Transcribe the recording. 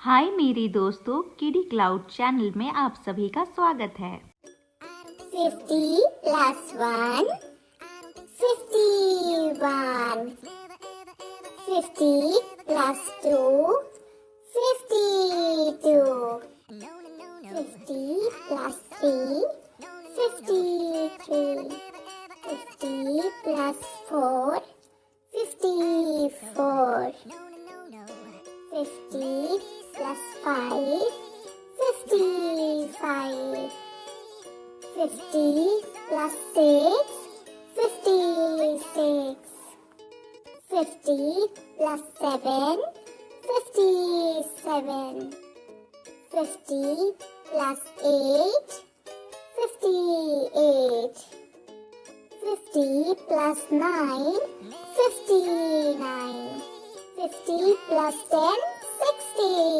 हाय मेरे दोस्तों, किडी क्लाउड चैनल में आप सभी का स्वागत है। 50 plus 1, 51. 50 plus 2, 52. 50 plus 3, 53. 50 plus 4, 54. 50 plus 5, 55. 50 plus 6, 56. 50 plus 7, 57. 50 plus 8, 58. 50 plus 9, 59. 50 plus 10, 60.